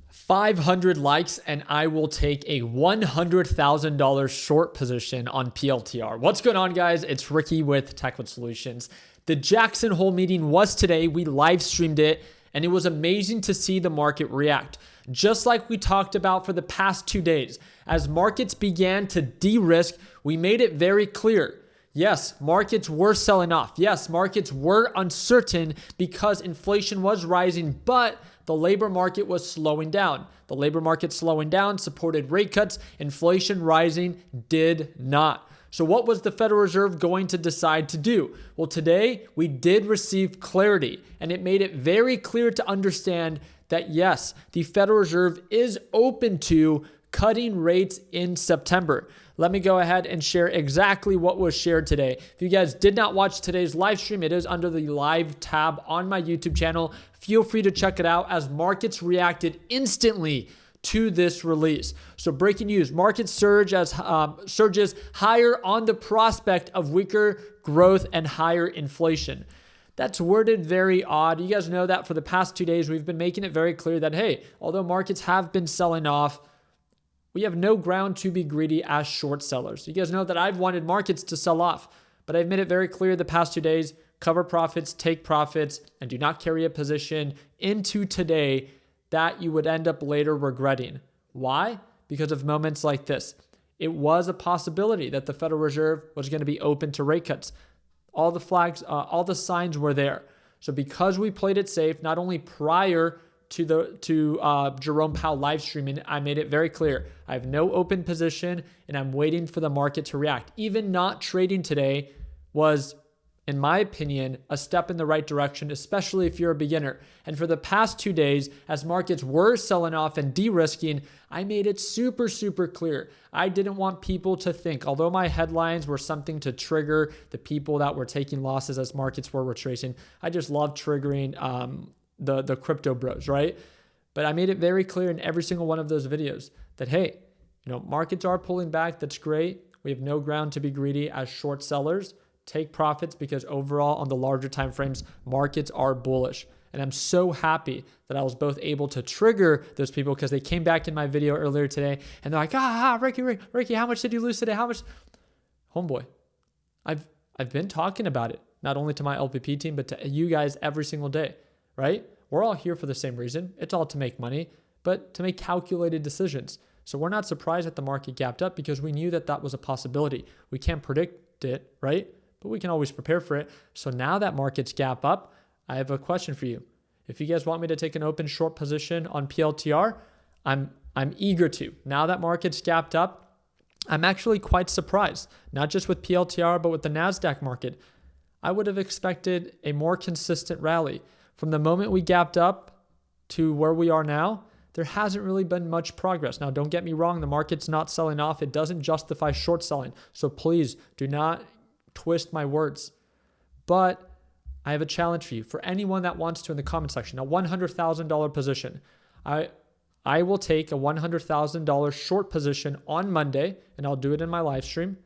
500 likes and I will take a $100,000 short position on PLTR. What's going on, guys? It's Ricky with Techwood Solutions. The Jackson Hole meeting was today. We live streamed it and it was amazing to see the market react. Just like we talked about for the past 2 days, as markets began to de-risk, we made it very clear. Yes, markets were selling off. Yes, markets were uncertain because inflation was rising, but the labor market was slowing down. The labor market slowing down supported rate cuts. Inflation rising did not. So what was the Federal Reserve going to decide to do? Well, today we did receive clarity, and it made it very clear to understand that yes, the Federal Reserve is open to cutting rates in September. Let me go ahead and share exactly what was shared today. If you guys did not watch today's live stream, it is under the live tab on my YouTube channel. Feel free to check it out as markets reacted instantly to this release. So breaking news, markets surges higher on the prospect of weaker growth and higher inflation. That's worded very odd. You guys know that for the past 2 days, we've been making it very clear that, hey, although markets have been selling off, we have no ground to be greedy as short sellers. You guys know that I've wanted markets to sell off, but I've made it very clear the past 2 days, cover profits, take profits, and do not carry a position into today that you would end up later regretting. Why? Because of moments like this. It was a possibility that the Federal Reserve was going to be open to rate cuts. All the flags, all the signs were there. So because we played it safe, not only prior to Jerome Powell live streaming, I made it very clear. I have no open position and I'm waiting for the market to react. Even not trading today was, in my opinion, a step in the right direction, especially if you're a beginner. And for the past 2 days, as markets were selling off and de-risking, I made it super, super clear. I didn't want people to think, although my headlines were something to trigger the people that were taking losses as markets were retracing. I just love triggering the crypto bros, right? But I made it very clear in every single one of those videos that, hey, markets are pulling back. That's great. We have no ground to be greedy as short sellers. Take profits because overall on the larger time frames, markets are bullish. And I'm so happy that I was both able to trigger those people because they came back in my video earlier today and they're like, Ricky, how much did you lose today? How much? Homeboy, I've been talking about it, not only to my LPP team, but to you guys every single day, right? We're all here for the same reason. It's all to make money, but to make calculated decisions. So we're not surprised that the market gapped up because we knew that that was a possibility. We can't predict it, right? But we can always prepare for it. So now that markets gap up, I have a question for you. If you guys want me to take an open short position on PLTR, I'm eager to. Now that markets gapped up, I'm actually quite surprised, not just with PLTR, but with the NASDAQ market. I would have expected a more consistent rally. From the moment we gapped up to where we are now, there hasn't really been much progress. Now, don't get me wrong, the market's not selling off. It doesn't justify short selling. So please do not twist my words. But I have a challenge for you. For anyone that wants to in the comment section, a $100,000 position. I will take a $100,000 short position on Monday, and I'll do it in my live stream.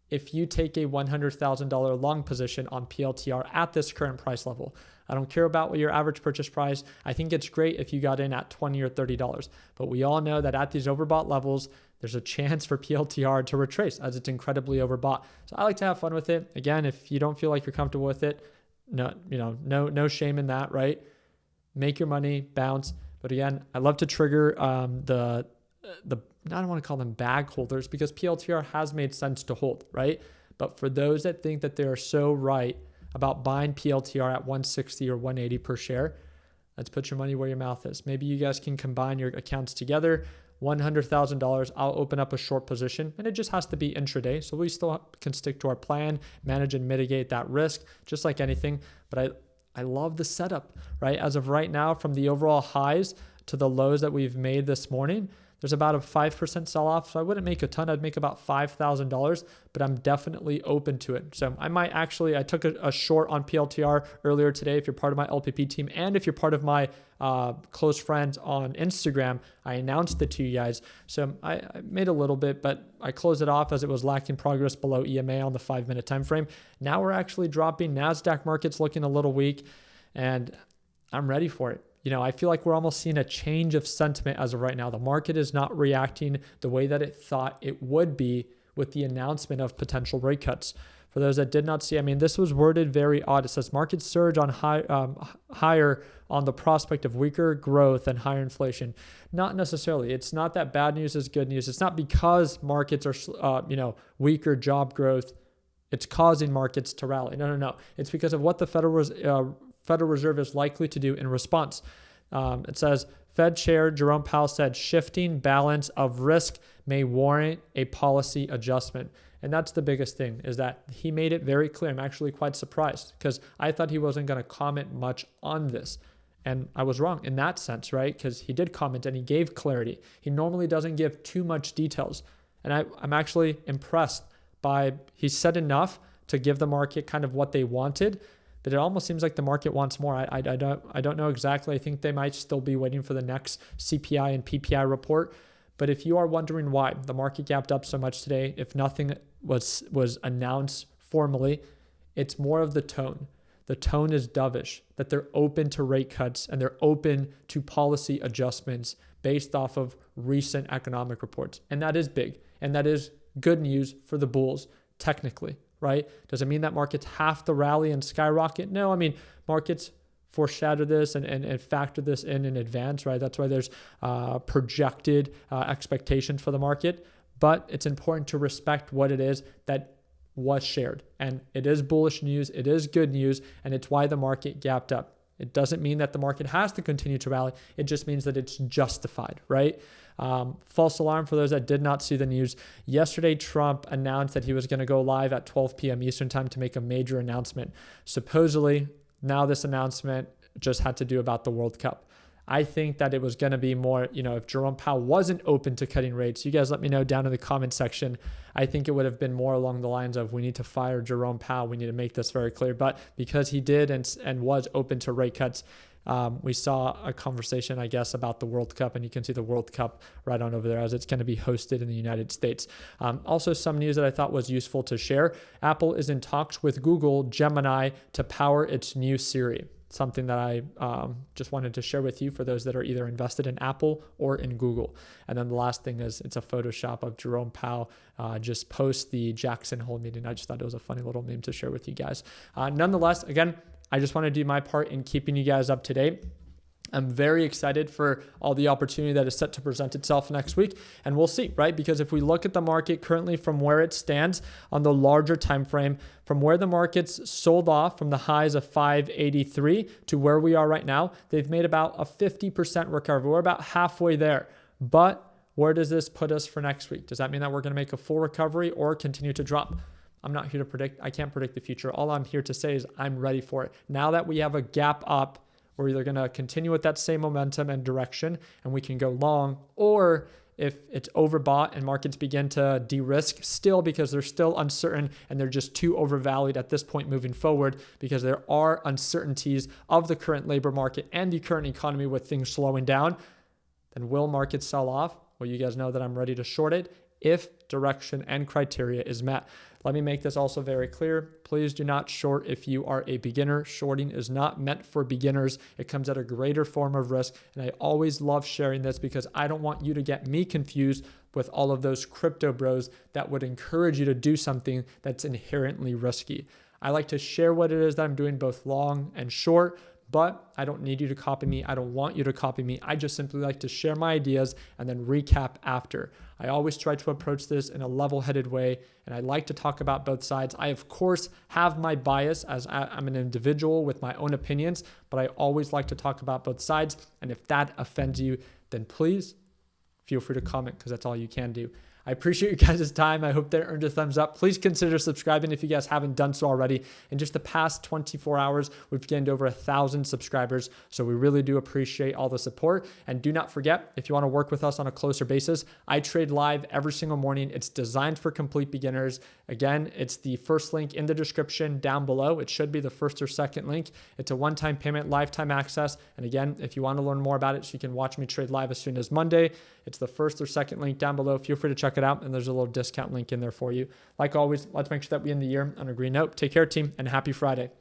If you take a $100,000 long position on PLTR at this current price level. I don't care about what your average purchase price. I think it's great if you got in at $20 or $30. But we all know that at these overbought levels, there's a chance for PLTR to retrace as it's incredibly overbought. So I like to have fun with it. Again, if you don't feel like you're comfortable with it, no shame in that, right? Make your money, bounce. But again, I love to trigger I don't want to call them bag holders because PLTR has made sense to hold, right? But for those that think that they are so right about buying PLTR at 160 or 180 per share, let's put your money where your mouth is. Maybe you guys can combine your accounts together. $100,000, I'll open up a short position and it just has to be intraday. So we still can stick to our plan, manage and mitigate that risk, just like anything. But I love the setup, right? As of right now, from the overall highs to the lows that we've made this morning, there's about a 5% sell-off. So I wouldn't make a ton. I'd make about $5,000, but I'm definitely open to it. So I took a short on PLTR earlier today. If you're part of my LPP team and if you're part of my close friends on Instagram, I announced it to you guys. So I made a little bit, but I closed it off as it was lacking progress below EMA on the 5-minute time frame. Now we're actually dropping. NASDAQ market's looking a little weak and I'm ready for it. I feel like we're almost seeing a change of sentiment as of right now. The market is not reacting the way that it thought it would be with the announcement of potential rate cuts. For those that did not see, this was worded very odd. It says markets surge on higher on the prospect of weaker growth and higher inflation. Not necessarily. It's not that bad news is good news. It's not because markets are, weaker job growth. It's causing markets to rally. No. It's because of what the Federal Reserve is likely to do in response. It says Fed Chair Jerome Powell said shifting balance of risk may warrant a policy adjustment. And that's the biggest thing, is that he made it very clear. I'm actually quite surprised because I thought he wasn't going to comment much on this. And I was wrong in that sense, right? Because he did comment and he gave clarity. He normally doesn't give too much details. And I'm actually impressed by, he said enough to give the market kind of what they wanted, but it almost seems like the market wants more. I don't know exactly. I think they might still be waiting for the next CPI and PPI report. But if you are wondering why the market gapped up so much today, if nothing was announced formally, it's more of the tone. The tone is dovish, that they're open to rate cuts and they're open to policy adjustments based off of recent economic reports. And that is big. And that is good news for the bulls, technically, right? Does it mean that markets have to rally and skyrocket? No, markets foreshadow this and factor this in advance, right? That's why there's projected expectations for the market. But it's important to respect what it is that was shared. And it is bullish news, it is good news, and it's why the market gapped up. It doesn't mean that the market has to continue to rally. It just means that it's justified, right? False alarm for those that did not see the news. Yesterday, Trump announced that he was going to go live at 12 p.m. Eastern time to make a major announcement. Supposedly, now this announcement just had to do about the World Cup. I think that it was going to be more, if Jerome Powell wasn't open to cutting rates, you guys let me know down in the comment section. I think it would have been more along the lines of, we need to fire Jerome Powell. We need to make this very clear. But because he did and was open to rate cuts, we saw a conversation, I guess, about the World Cup, and you can see the World Cup right on over there as it's going to be hosted in the United States. Also, some news that I thought was useful to share. Apple is in talks with Google Gemini to power its new Siri. Something that I just wanted to share with you for those that are either invested in Apple or in Google. And then the last thing is it's a Photoshop of Jerome Powell just post the Jackson Hole meeting. I just thought it was a funny little meme to share with you guys. Nonetheless, again, I just want to do my part in keeping you guys up to date. I'm very excited for all the opportunity that is set to present itself next week. And we'll see, right? Because if we look at the market currently from where it stands on the larger time frame, from where the market's sold off from the highs of 583 to where we are right now, they've made about a 50% recovery. We're about halfway there. But where does this put us for next week? Does that mean that we're going to make a full recovery or continue to drop? I'm not here to predict. I can't predict the future. All I'm here to say is I'm ready for it. Now that we have a gap up, we're either going to continue with that same momentum and direction and we can go long, or if it's overbought and markets begin to de-risk still because they're still uncertain and they're just too overvalued at this point moving forward because there are uncertainties of the current labor market and the current economy with things slowing down, then will markets sell off? Well, you guys know that I'm ready to short it if direction and criteria is met. Let me make this also very clear. Please do not short if you are a beginner. Shorting is not meant for beginners. It comes at a greater form of risk. And I always love sharing this because I don't want you to get me confused with all of those crypto bros that would encourage you to do something that's inherently risky. I like to share what it is that I'm doing both long and short, but I don't need you to copy me. I don't want you to copy me. I just simply like to share my ideas and then recap after. I always try to approach this in a level-headed way, and I like to talk about both sides. I, of course, have my bias as I'm an individual with my own opinions, but I always like to talk about both sides. And if that offends you, then please feel free to comment because that's all you can do. I appreciate you guys' time. I hope that earned a thumbs up. Please consider subscribing if you guys haven't done so already. In just the past 24 hours, we've gained over 1,000 subscribers. So we really do appreciate all the support. And do not forget, if you want to work with us on a closer basis, I trade live every single morning. It's designed for complete beginners. Again, it's the first link in the description down below. It should be the first or second link. It's a one-time payment, lifetime access. And again, if you want to learn more about it, so you can watch me trade live as soon as Monday, it's the first or second link down below. Feel free to check it out, and there's a little discount link in there for you. Like always, let's make sure that we end the year on a green note. Take care, team, and happy Friday.